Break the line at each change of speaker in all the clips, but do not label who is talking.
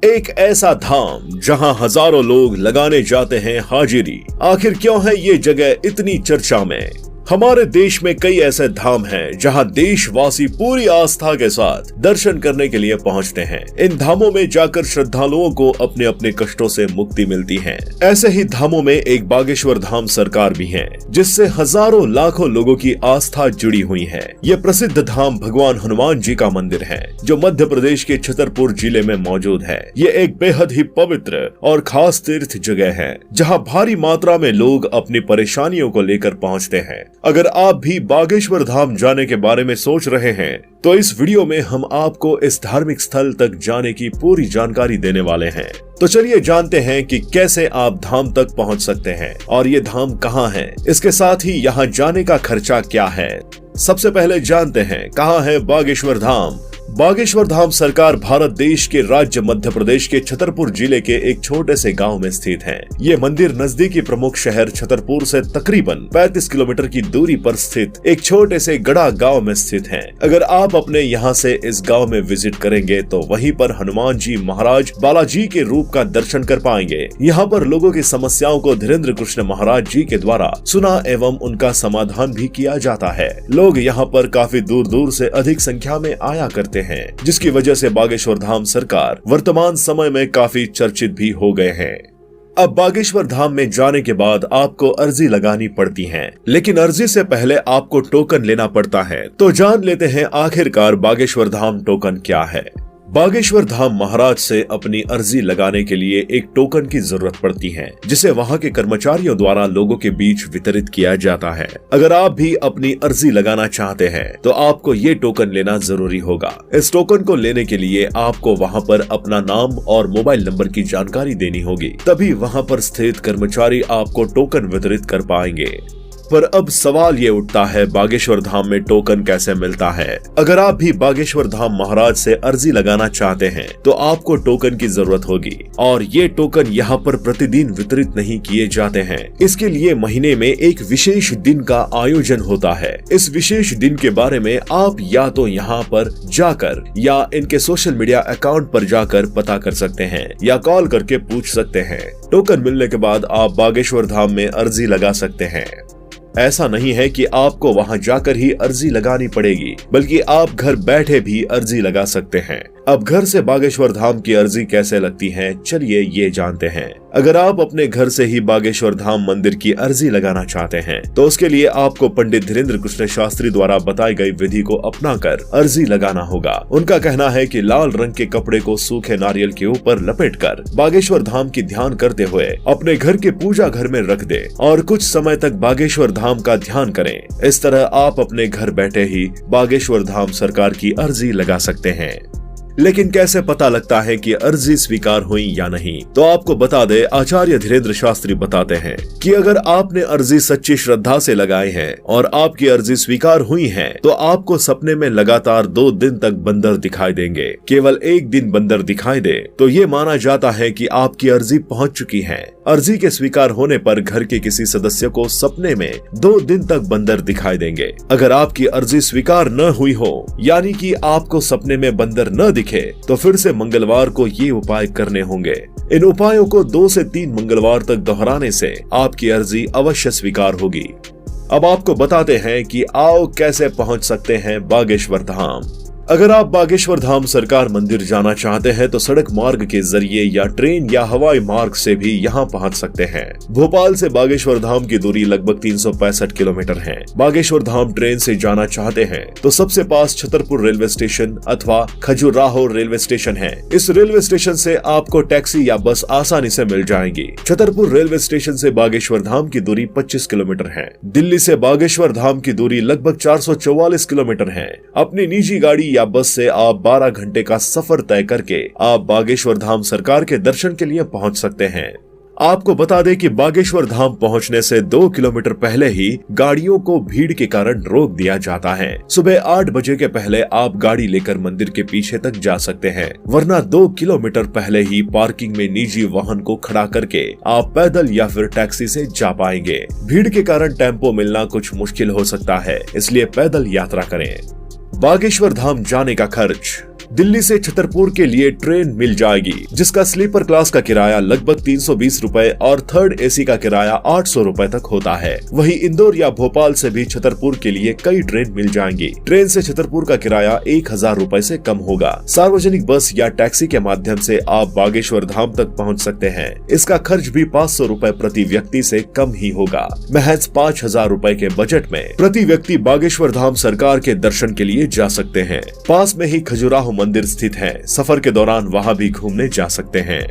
एक ऐसा धाम जहां हजारों लोग लगाने जाते हैं हाजिरी। आखिर क्यों है ये जगह इतनी चर्चा में? हमारे देश में कई ऐसे धाम हैं जहां देशवासी पूरी आस्था के साथ दर्शन करने के लिए पहुंचते हैं। इन धामों में जाकर श्रद्धालुओं को अपने अपने कष्टों से मुक्ति मिलती है। ऐसे ही धामों में एक बागेश्वर धाम सरकार भी है, जिससे हजारों लाखों लोगों की आस्था जुड़ी हुई है। ये प्रसिद्ध धाम भगवान हनुमान जी का मंदिर है, जो मध्य प्रदेश के छतरपुर जिले में मौजूद है। ये एक बेहद ही पवित्र और खास तीर्थ जगह है, जहाँ भारी मात्रा में लोग अपनी परेशानियों को लेकर पहुँचते हैं। अगर आप भी बागेश्वर धाम जाने के बारे में सोच रहे हैं, तो इस वीडियो में हम आपको इस धार्मिक स्थल तक जाने की पूरी जानकारी देने वाले हैं। तो चलिए जानते हैं कि कैसे आप धाम तक पहुंच सकते हैं और ये धाम कहां है। इसके साथ ही यहां जाने का खर्चा क्या है। सबसे पहले जानते हैं कहां है बागेश्वर धाम। बागेश्वर धाम सरकार भारत देश के राज्य मध्य प्रदेश के छतरपुर जिले के एक छोटे से गांव में स्थित है। ये मंदिर नजदीकी प्रमुख शहर छतरपुर से तकरीबन 35 किलोमीटर की दूरी पर स्थित एक छोटे से गड़ा गांव में स्थित है। अगर आप अपने यहाँ से इस गांव में विजिट करेंगे तो वहीं पर हनुमान जी महाराज बालाजी के रूप का दर्शन कर पाएंगे। यहाँ पर लोगों की समस्याओं को धीरेन्द्र कृष्ण महाराज जी के द्वारा सुना एवं उनका समाधान भी किया जाता है। लोग यहाँ पर काफी दूर दूर से अधिक संख्या में आया करते हैं, जिसकी वजह से बागेश्वर धाम सरकार वर्तमान समय में काफी चर्चित भी हो गए हैं। अब बागेश्वर धाम में जाने के बाद आपको अर्जी लगानी पड़ती है, लेकिन अर्जी से पहले आपको टोकन लेना पड़ता है। तो जान लेते हैं आखिरकार बागेश्वर धाम टोकन क्या है। बागेश्वर धाम महाराज से अपनी अर्जी लगाने के लिए एक टोकन की जरूरत पड़ती है, जिसे वहां के कर्मचारियों द्वारा लोगों के बीच वितरित किया जाता है। अगर आप भी अपनी अर्जी लगाना चाहते हैं तो आपको ये टोकन लेना जरूरी होगा। इस टोकन को लेने के लिए आपको वहां पर अपना नाम और मोबाइल नंबर की जानकारी देनी होगी, तभी वहां पर स्थित कर्मचारी आपको टोकन वितरित कर पाएंगे। पर अब सवाल ये उठता है, बागेश्वर धाम में टोकन कैसे मिलता है। अगर आप भी बागेश्वर धाम महाराज से अर्जी लगाना चाहते हैं तो आपको टोकन की जरूरत होगी, और ये टोकन यहाँ पर प्रतिदिन वितरित नहीं किए जाते हैं। इसके लिए महीने में एक विशेष दिन का आयोजन होता है। इस विशेष दिन के बारे में आप या तो यहाँ पर जाकर या इनके सोशल मीडिया अकाउंट पर जाकर पता कर सकते हैं, या कॉल करके पूछ सकते हैं। टोकन मिलने के बाद आप बागेश्वर धाम में अर्जी लगा सकते हैं। ऐसा नहीं है कि आपको वहां जाकर ही अर्जी लगानी पड़ेगी, बल्कि आप घर बैठे भी अर्जी लगा सकते हैं। अब घर से बागेश्वर धाम की अर्जी कैसे लगती है, चलिए ये जानते हैं। अगर आप अपने घर से ही बागेश्वर धाम मंदिर की अर्जी लगाना चाहते हैं तो उसके लिए आपको पंडित धीरेन्द्र कृष्ण शास्त्री द्वारा बताई गई विधि को अपनाकर अर्जी लगाना होगा। उनका कहना है कि लाल रंग के कपड़े को सूखे नारियल के ऊपर लपेटकर बागेश्वर धाम की ध्यान करते हुए अपने घर के पूजा घर में रख दे और कुछ समय तक बागेश्वर धाम का ध्यान करें। इस तरह आप अपने घर बैठे ही बागेश्वर धाम सरकार की अर्जी लगा सकते हैं। लेकिन कैसे पता लगता है कि अर्जी स्वीकार हुई या नहीं? तो आपको बता दे, आचार्य धीरेन्द्र शास्त्री बताते हैं कि अगर आपने अर्जी सच्ची श्रद्धा से लगाई है और आपकी अर्जी स्वीकार हुई है तो आपको सपने में लगातार 2 दिन तक बंदर दिखाई देंगे। केवल एक दिन बंदर दिखाई दे तो ये माना जाता है कि आपकी अर्जी पहुंच चुकी है। अर्जी के स्वीकार होने पर घर के किसी सदस्य को सपने में 2 दिन तक बंदर दिखाई देंगे। अगर आपकी अर्जी स्वीकार न हुई हो, यानी कि आपको सपने में बंदर न दिखे, तो फिर से मंगलवार को ये उपाय करने होंगे। इन उपायों को 2 से 3 मंगलवार तक दोहराने से आपकी अर्जी अवश्य स्वीकार होगी। अब आपको बताते हैं कि आओ कैसे पहुंच सकते हैं बागेश्वर धाम। अगर आप बागेश्वर धाम सरकार मंदिर जाना चाहते हैं तो सड़क मार्ग के जरिए या ट्रेन या हवाई मार्ग से भी यहाँ पहुँच सकते हैं। भोपाल से बागेश्वर धाम की दूरी लगभग 365 किलोमीटर है। बागेश्वर धाम ट्रेन से जाना चाहते हैं तो सबसे पास छतरपुर रेलवे स्टेशन अथवा खजुराहो रेलवे स्टेशन है। इस रेलवे स्टेशन से आपको टैक्सी या बस आसानी से मिल जाएंगी। छतरपुर रेलवे स्टेशन से बागेश्वर धाम की दूरी 25 किलोमीटर है। दिल्ली से बागेश्वर धाम की दूरी लगभग 444 किलोमीटर है। अपनी निजी गाड़ी या बस से आप 12 घंटे का सफर तय करके आप बागेश्वर धाम सरकार के दर्शन के लिए पहुंच सकते हैं। आपको बता दें कि बागेश्वर धाम पहुंचने से 2 किलोमीटर पहले ही गाड़ियों को भीड़ के कारण रोक दिया जाता है। सुबह 8 बजे के पहले आप गाड़ी लेकर मंदिर के पीछे तक जा सकते हैं, वरना 2 किलोमीटर पहले ही पार्किंग में निजी वाहन को खड़ा करके आप पैदल या फिर टैक्सी से जा पाएंगे। भीड़ के कारण टेम्पो मिलना कुछ मुश्किल हो सकता है, इसलिए पैदल यात्रा करें। बागेश्वर धाम जाने का खर्च दिल्ली से छतरपुर के लिए ट्रेन मिल जाएगी, जिसका स्लीपर क्लास का किराया लगभग 320 रुपए और थर्ड एसी का किराया 800 रुपए तक होता है। वहीं इंदौर या भोपाल से भी छतरपुर के लिए कई ट्रेन मिल जाएंगी। ट्रेन से छतरपुर का किराया 1000 रुपए से कम होगा। सार्वजनिक बस या टैक्सी के माध्यम से आप बागेश्वर धाम तक पहुंच सकते हैं। इसका खर्च भी 500 रुपए प्रति व्यक्ति से कम ही होगा। महज 5000 रुपए के बजट में प्रति व्यक्ति बागेश्वर धाम सरकार के दर्शन के लिए जा सकते हैं। पास में ही खजुराहो मंदिर स्थित है। सफर के दौरान वहां भी घूमने जा सकते हैं।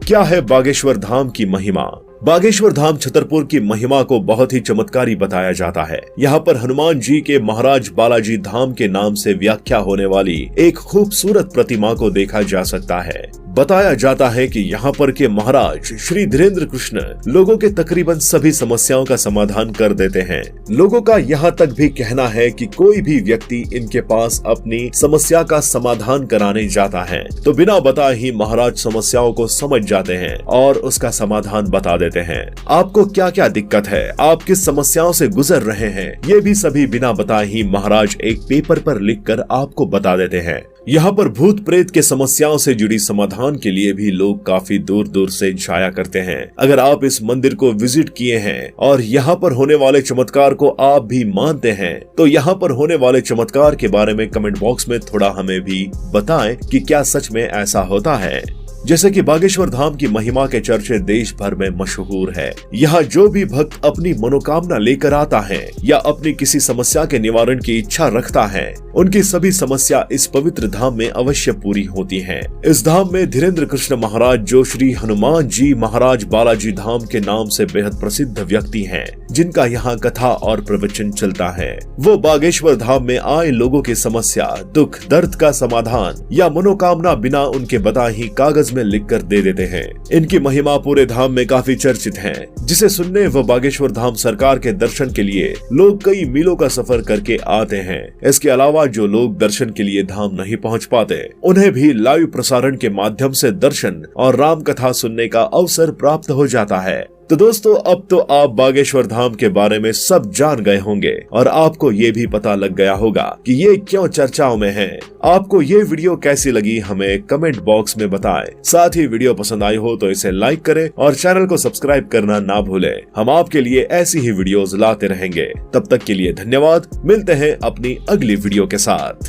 क्या है बागेश्वर धाम की महिमा? बागेश्वर धाम छतरपुर की महिमा को बहुत ही चमत्कारी बताया जाता है। यहाँ पर हनुमान जी के महाराज बालाजी धाम के नाम से व्याख्या होने वाली एक खूबसूरत प्रतिमा को देखा जा सकता है। बताया जाता है कि यहाँ पर के महाराज श्री धीरेन्द्र कृष्ण लोगों के तकरीबन सभी समस्याओं का समाधान कर देते हैं। लोगों का यहाँ तक भी कहना है कि कोई भी व्यक्ति इनके पास अपनी समस्या का समाधान कराने जाता है तो बिना बताए ही महाराज समस्याओं को समझ जाते हैं और उसका समाधान बता देते हैं। आपको क्या क्या दिक्कत है, आप किस समस्याओं से गुजर रहे हैं, ये भी सभी बिना बताए ही महाराज एक पेपर पर लिखकर आपको बता देते हैं। यहाँ पर भूत प्रेत के समस्याओं से जुड़ी समाधान के लिए भी लोग काफी दूर दूर से जाया करते हैं। अगर आप इस मंदिर को विजिट किए हैं और यहाँ पर होने वाले चमत्कार को आप भी मानते हैं तो यहाँ पर होने वाले चमत्कार के बारे में कमेंट बॉक्स में थोड़ा हमें भी बताएं कि क्या सच में ऐसा होता है। जैसे कि बागेश्वर धाम की महिमा के चर्चे देश भर में मशहूर है। यहाँ जो भी भक्त अपनी मनोकामना लेकर आता है या अपनी किसी समस्या के निवारण की इच्छा रखता है, उनकी सभी समस्या इस पवित्र धाम में अवश्य पूरी होती हैं। इस धाम में धीरेन्द्र कृष्ण महाराज, जो श्री हनुमान जी महाराज बालाजी धाम के नाम से बेहद प्रसिद्ध व्यक्ति हैं, जिनका यहाँ कथा और प्रवचन चलता है, वो बागेश्वर धाम में आए लोगों की समस्या, दुख, दर्द का समाधान या मनोकामना बिना उनके बताए ही कागज में लिखकर दे देते हैं। इनकी महिमा पूरे धाम में काफी चर्चित है, जिसे सुनने व बागेश्वर धाम सरकार के दर्शन के लिए लोग कई मीलों का सफर करके आते हैं। इसके अलावा जो लोग दर्शन के लिए धाम नहीं पहुंच पाते, उन्हें भी लाइव प्रसारण के माध्यम से दर्शन और राम कथा सुनने का अवसर प्राप्त हो जाता है। तो दोस्तों, अब तो आप बागेश्वर धाम के बारे में सब जान गए होंगे और आपको ये भी पता लग गया होगा कि ये क्यों चर्चाओं में है। आपको ये वीडियो कैसी लगी हमें कमेंट बॉक्स में बताएं। साथ ही वीडियो पसंद आई हो तो इसे लाइक करें और चैनल को सब्सक्राइब करना ना भूलें। हम आपके लिए ऐसी ही वीडियोस लाते रहेंगे। तब तक के लिए धन्यवाद। मिलते हैं अपनी अगली वीडियो के साथ।